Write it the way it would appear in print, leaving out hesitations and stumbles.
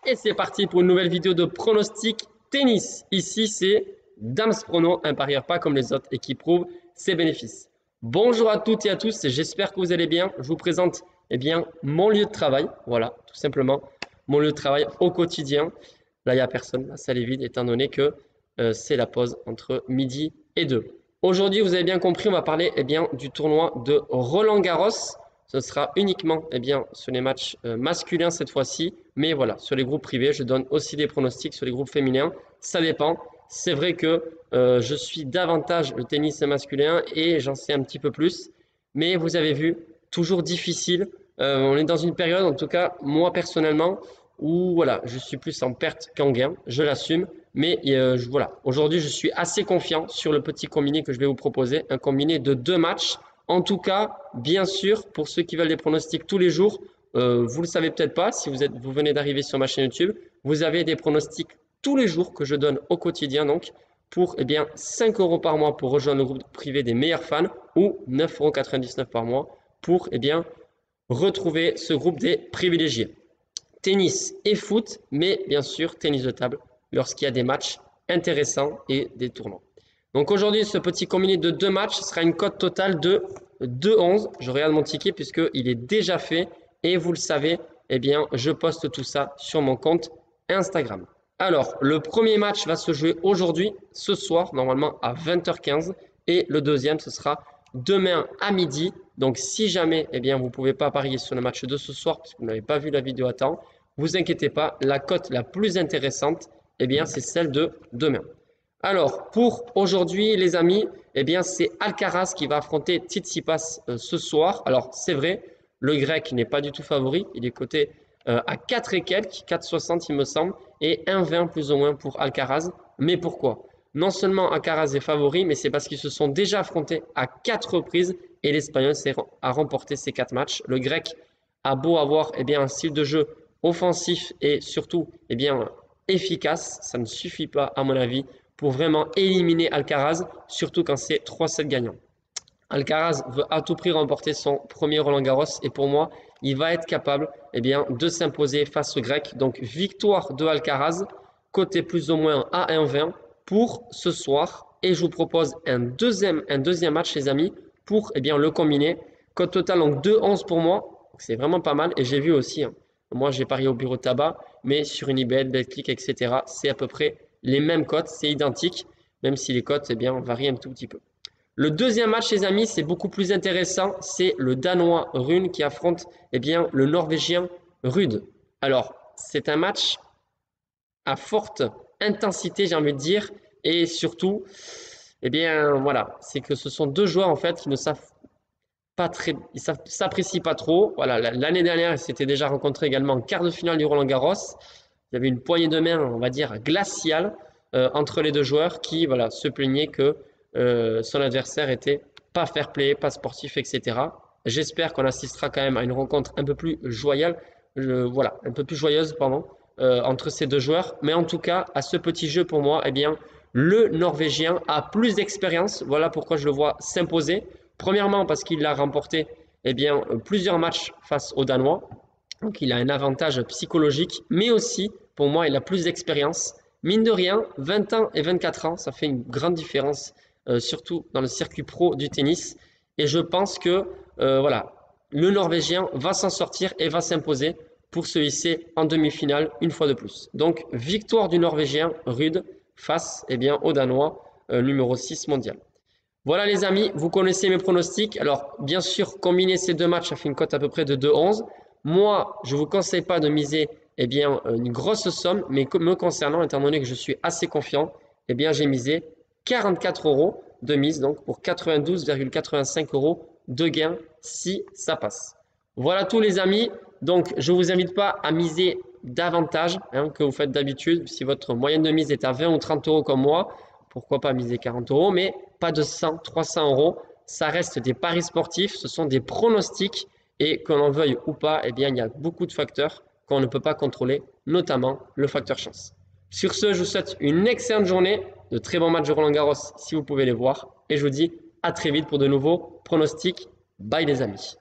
Et c'est parti pour une nouvelle vidéo de pronostic tennis. Ici, c'est Dams Prono, un parieur pas comme les autres et qui prouve ses bénéfices. Bonjour à toutes et à tous, j'espère que vous allez bien. Je vous présente mon lieu de travail. Voilà, tout simplement, mon lieu de travail au quotidien. Là, il n'y a personne, la salle est vide étant donné que c'est la pause entre midi et 2. Aujourd'hui, vous avez bien compris, on va parler du tournoi de Roland-Garros. Ce sera uniquement sur les matchs masculins cette fois-ci. Mais voilà, sur les groupes privés, je donne aussi des pronostics sur les groupes féminins. Ça dépend. C'est vrai que je suis davantage le tennis masculin et j'en sais un petit peu plus. Mais vous avez vu, toujours difficile. On est dans une période, en tout cas, moi personnellement, où voilà, je suis plus en perte qu'en gain. Je l'assume. Mais voilà, aujourd'hui, je suis assez confiant sur le petit combiné que je vais vous proposer. Un combiné de 2 matchs. En tout cas, bien sûr, pour ceux qui veulent des pronostics tous les jours, vous le savez peut-être pas, si vous venez d'arriver sur ma chaîne YouTube, vous avez des pronostics tous les jours que je donne au quotidien, donc pour 5 € par mois pour rejoindre le groupe privé des meilleurs fans ou 9,99 € par mois pour retrouver ce groupe des privilégiés. Tennis et foot, mais bien sûr tennis de table lorsqu'il y a des matchs intéressants et des tournois. Donc aujourd'hui, ce petit combiné de 2 matchs sera une cote totale de 2,11. Je regarde mon ticket puisqu'il est déjà fait et vous le savez, je poste tout ça sur mon compte Instagram. Alors, le premier match va se jouer aujourd'hui, ce soir, normalement à 20h15 et le deuxième, ce sera demain à midi. Donc, si jamais vous ne pouvez pas parier sur le match de ce soir parce que vous n'avez pas vu la vidéo à temps, vous inquiétez pas, la cote la plus intéressante, c'est celle de demain. Alors, pour aujourd'hui, les amis, c'est Alcaraz qui va affronter Tsitsipas ce soir. Alors, c'est vrai, le grec n'est pas du tout favori. Il est coté à 4 et quelques, 4,60 il me semble, et 1,20 plus ou moins pour Alcaraz. Mais pourquoi? Non seulement Alcaraz est favori, mais c'est parce qu'ils se sont déjà affrontés à 4 reprises et l'Espagnol a remporté ces 4 matchs. Le grec a beau avoir un style de jeu offensif et surtout efficace, ça ne suffit pas à mon avis pour vraiment éliminer Alcaraz, surtout quand c'est 3-7 gagnants. Alcaraz veut à tout prix remporter son premier Roland-Garros et pour moi, il va être capable de s'imposer face au Grec. Donc victoire de Alcaraz, côté plus ou moins à 1,20 pour ce soir. Et je vous propose un deuxième match, les amis, pour le combiner. Cote totale, donc 2,11 pour moi. C'est vraiment pas mal. Et j'ai vu aussi, moi j'ai parié au bureau de tabac, mais sur une Unibet, Betclic, etc. C'est à peu près les mêmes cotes, c'est identique, même si les cotes varient un tout petit peu. Le deuxième match, les amis, c'est beaucoup plus intéressant. C'est le Danois Rune qui affronte le Norvégien Ruud. Alors, c'est un match à forte intensité, j'ai envie de dire, et surtout, voilà, c'est que ce sont deux joueurs en fait qui ne savent pas très, ils s'apprécient pas trop. Voilà, l'année dernière, ils s'étaient déjà rencontrés également en quart de finale du Roland-Garros. Il y avait une poignée de main, on va dire, glaciale entre les deux joueurs qui voilà, se plaignaient que son adversaire était pas fair-play, pas sportif, etc. J'espère qu'on assistera quand même à une rencontre un peu plus joyeuse, voilà, un peu plus joyeuse, pardon, entre ces deux joueurs. Mais en tout cas, à ce petit jeu, pour moi, le Norvégien a plus d'expérience. Voilà pourquoi je le vois s'imposer. Premièrement, parce qu'il a remporté plusieurs matchs face aux Danois. Donc, il a un avantage psychologique, mais aussi, pour moi, il a plus d'expérience. Mine de rien, 20 ans et 24 ans, ça fait une grande différence, surtout dans le circuit pro du tennis. Et je pense que voilà, le Norvégien va s'en sortir et va s'imposer pour se hisser en demi-finale une fois de plus. Donc, victoire du Norvégien Ruud face au Danois numéro 6 mondial. Voilà les amis, vous connaissez mes pronostics. Alors, bien sûr, combiner ces deux matchs, ça fait une cote à peu près de 2,11. Moi, je ne vous conseille pas de miser une grosse somme, mais me concernant, étant donné que je suis assez confiant, j'ai misé 44 € de mise, donc pour 92,85 € de gain si ça passe. Voilà tous les amis. Donc, je ne vous invite pas à miser davantage que vous faites d'habitude. Si votre moyenne de mise est à 20 ou 30 € comme moi, pourquoi pas miser 40 €, mais pas de 100, 300 €. Ça reste des paris sportifs, ce sont des pronostics et que l'on veuille ou pas, il y a beaucoup de facteurs qu'on ne peut pas contrôler, notamment le facteur chance. Sur ce, je vous souhaite une excellente journée, de très bons matchs de Roland-Garros si vous pouvez les voir et je vous dis à très vite pour de nouveaux pronostics. Bye les amis.